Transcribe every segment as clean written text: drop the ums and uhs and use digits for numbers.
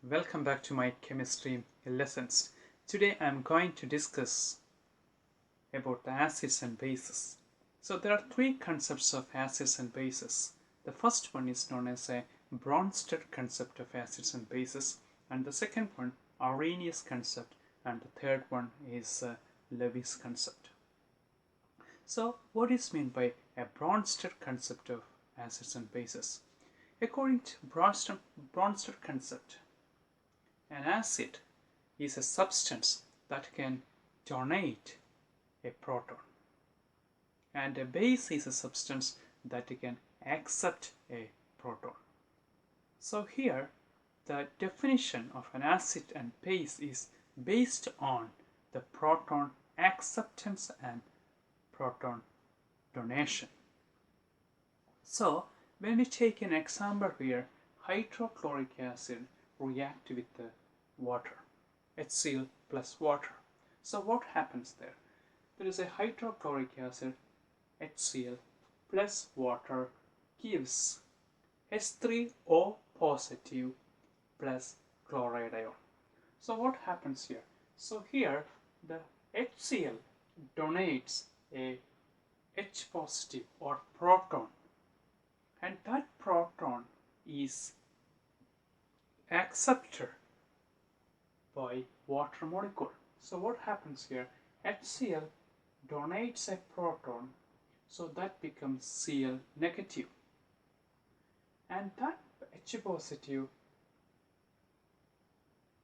Welcome back to my chemistry lessons. Today I am going to discuss about the acids and bases. So there are three concepts of acids and bases. The first one is known as a Bronsted concept of acids and bases, and the second one Arrhenius concept, and the third one is Levees concept. So what is meant by a Bronsted concept of acids and bases? According to Bronsted concept, an acid is a substance that can donate a proton, and a base is a substance that can accept a proton. So here the definition of an acid and base is based on the proton acceptance and proton donation. So when we take an example here, hydrochloric acid react with the water, HCl plus water. So what happens there? There is a hydrochloric acid, HCl plus water gives H3O positive plus chloride ion. So what happens here? So here the HCl donates a H positive or proton, and that proton is accepted by water molecule. So what happens here? HCl donates a proton, so that becomes Cl negative, and that H positive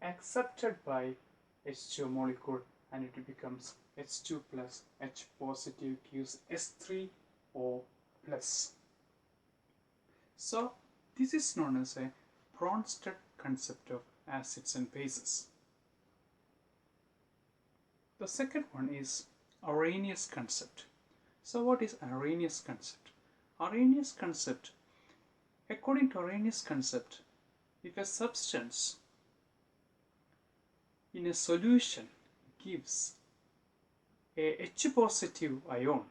accepted by H2 molecule, and it becomes H2 plus H positive gives H3O plus. So this is known as a Bronsted concept of acids and bases. The second one is Arrhenius concept. So what is Arrhenius concept? Arrhenius concept, according to Arrhenius concept, if a substance in a solution gives a H positive ion,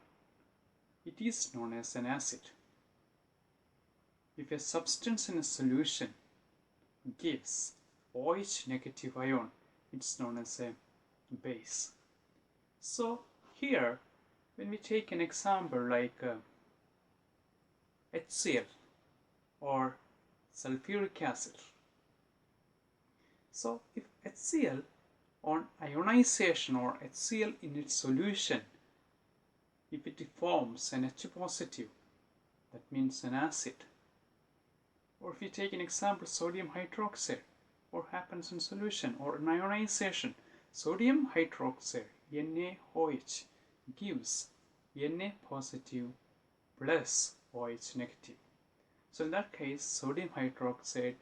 it is known as an acid. If a substance in a solution gives OH negative ion, it's known as a base. So here when we take an example like HCl or sulfuric acid, so if HCl on ionization or HCl in its solution, if it forms an H positive, that means an acid. Or if you take an example, sodium hydroxide, what happens in solution or in ionization? Sodium hydroxide, NaOH, gives Na positive plus OH negative. So in that case, sodium hydroxide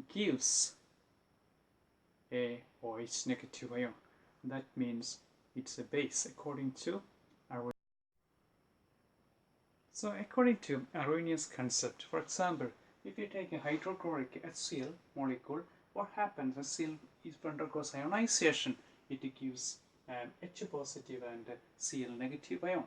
gives a OH negative ion. That means it's a base according to Arrhenius. So according to Arrhenius concept, for example, if you take a hydrochloric HCl molecule, what happens? HCl undergoes ionization. It gives H positive and Cl negative ion.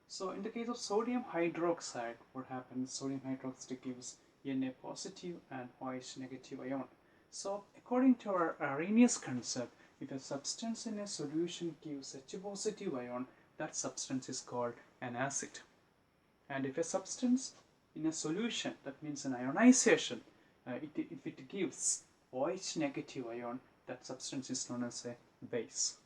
So in the case of sodium hydroxide, what happens? Sodium hydroxide gives Na positive and OH negative ion. So according to our Arrhenius concept, if a substance in a solution gives H positive ion, that substance is called an acid. And if a substance in a solution, that means an ionization, if it gives OH negative ion, that substance is known as a base.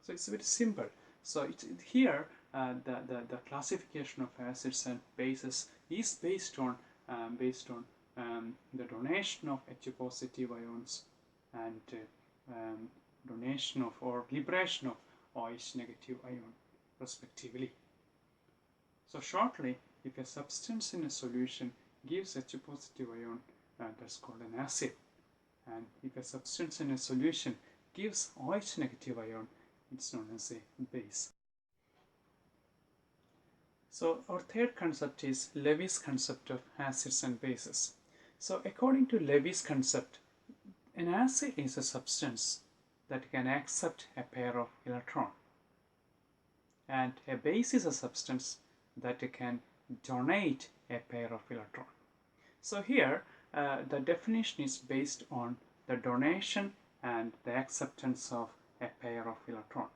So it's very simple. So here the classification of acids and bases is based on the donation of H positive ions and donation of or liberation of OH negative ion respectively. So shortly, if a substance in a solution gives H positive ion, that's called an acid. And if a substance in a solution gives OH negative ion, it's known as a base. So our third concept is Levees concept of acids and bases. So according to Levees concept, an acid is a substance that can accept a pair of electrons, and a base is a substance that can donate a pair of electrons. So here the definition is based on the donation and the acceptance of a pair of electrons.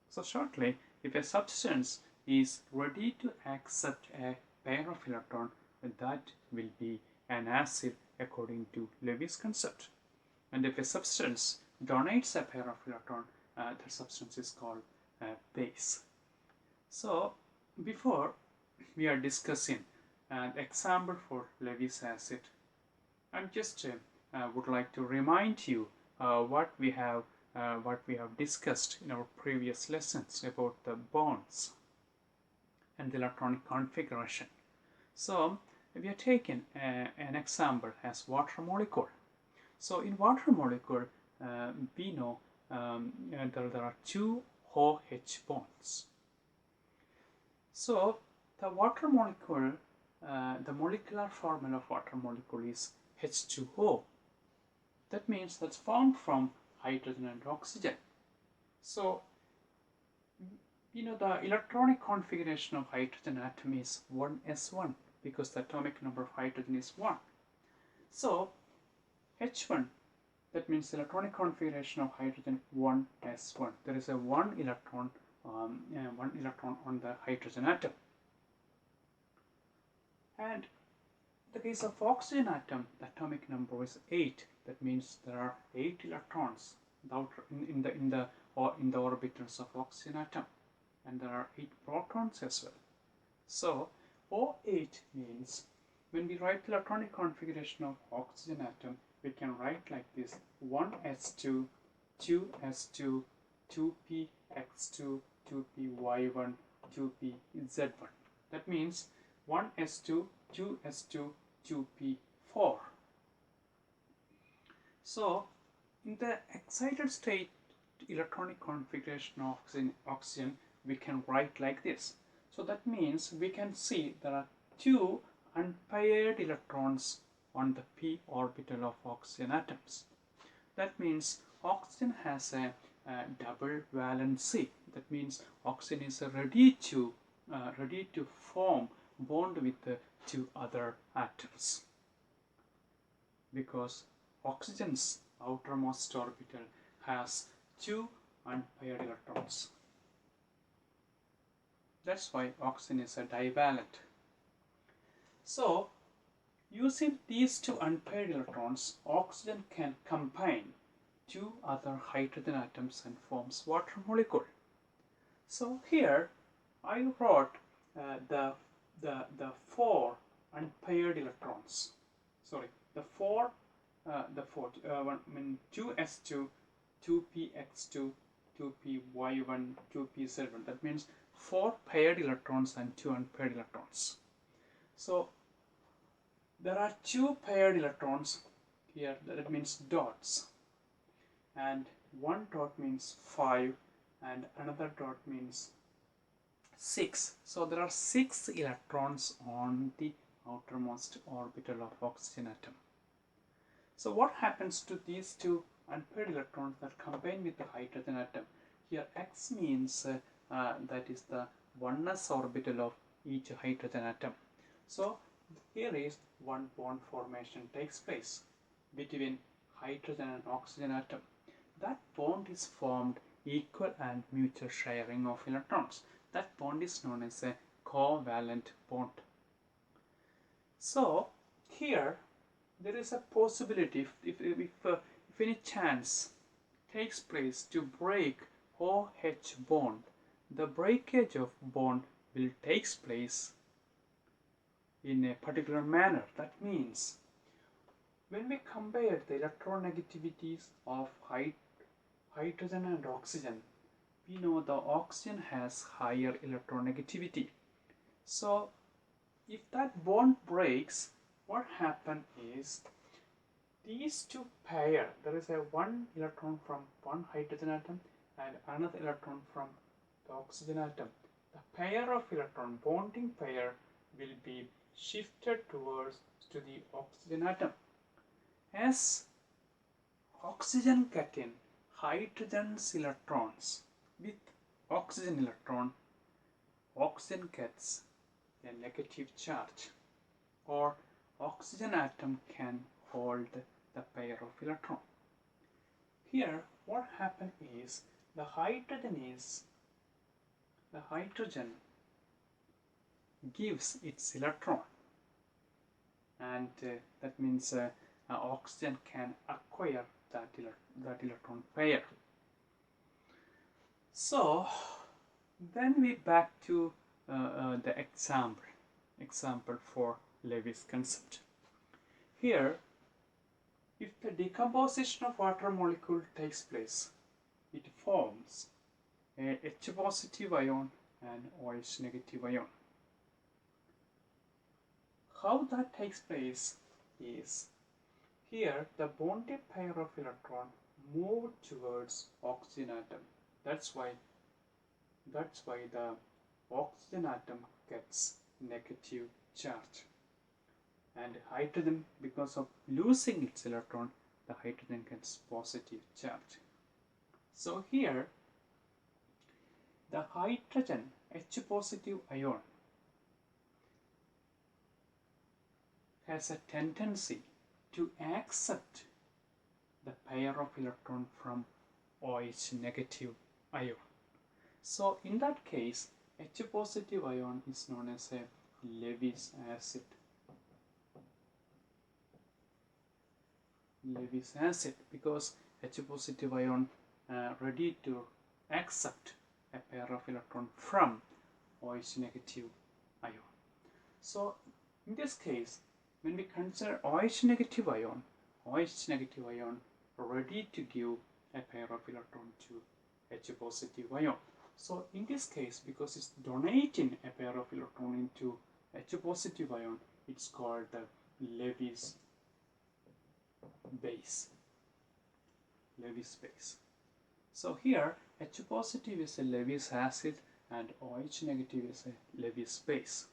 So shortly, if a substance is ready to accept a pair of electrons, that will be an acid according to Levees concept. And if a substance donates a pair of electrons, the substance is called a base. So before we are discussing an example for Levees acid, I just would like to remind you what we have discussed in our previous lessons about the bonds and the electronic configuration. So we are taking an example as water molecule. So in water molecule, we know there are two OH bonds. So the water molecule, the molecular formula of water molecule is H2O. That means that's formed from hydrogen and oxygen. So you know the electronic configuration of hydrogen atom is 1s1 because the atomic number of hydrogen is 1. So H1, that means the electronic configuration of hydrogen 1s1. There is a one electron on the hydrogen atom. And in the case of oxygen atom, the atomic number is 8. That means there are 8 electrons in the orbitals of oxygen atom, and there are 8 protons as well. So O8 means when we write the electronic configuration of oxygen atom, we can write like this: 1s2, 2s2, 2px2, 2py1, 2pz1. That means 1s2, 2s2, 2p4. So in the excited state electronic configuration of oxygen, we can write like this. So that means we can see there are 2 unpaired electrons on the p orbital of oxygen atoms. That means oxygen has a double valency. That means oxygen is ready to form bond with the 2 other atoms, because oxygen's outermost orbital has 2 unpaired electrons. That's why oxygen is a divalent. So using these 2 unpaired electrons, oxygen can combine 2 other hydrogen atoms and forms water molecule. So here I wrote the 4 unpaired electrons. Sorry, the 2s2, 2px2, 2py1, 2pz1. That means 4 paired electrons and 2 unpaired electrons. So there are 2 paired electrons here, that means dots, and one dot means 5 and another dot means 6. So there are 6 electrons on the outermost orbital of oxygen atom. So what happens to these 2 unpaired electrons that combine with the hydrogen atom? Here X means that is the 1s orbital of each hydrogen atom. So here is one bond formation takes place between hydrogen and oxygen atom. That bond is formed equal and mutual sharing of electrons. That bond is known as a covalent bond. So here there is a possibility, if any chance takes place to break OH bond, the breakage of bond will takes place in a particular manner. That means when we compare the electronegativities of hydrogen and oxygen, we know the oxygen has higher electronegativity. So if that bond breaks, what happens is these 2 pair, there is a 1 electron from one hydrogen atom and another electron from the oxygen atom. The pair of electron, bonding pair, will be shifted towards to the oxygen atom. As oxygen getting hydrogen's electrons with oxygen electron, oxygen gets a negative charge, or oxygen atom can hold the pair of electron. Here what happened is the hydrogen gives its electron, and that means oxygen can acquire that electron pair. So then we back to the example for Levees concept. Here, if the decomposition of water molecule takes place, it forms a H positive ion and OH negative ion. How that takes place is, here the bonded pair of electron move towards oxygen atom. That's why the oxygen atom gets negative charge, and hydrogen, because of losing its electron, the hydrogen gets positive charge. So here the hydrogen H positive ion has a tendency to accept the pair of electron from OH negative ion. So in that case, H positive ion is known as a Levees acid. Levees acid, because H positive ion ready to accept a pair of electron from OH negative ion. So in this case, when we consider OH negative ion ready to give a pair of electron to H positive ion. So in this case, because it's donating a pair of electron into H positive ion, it's called the Levees base. Levees base. So here H positive is a Levees acid and OH negative is a Levees base.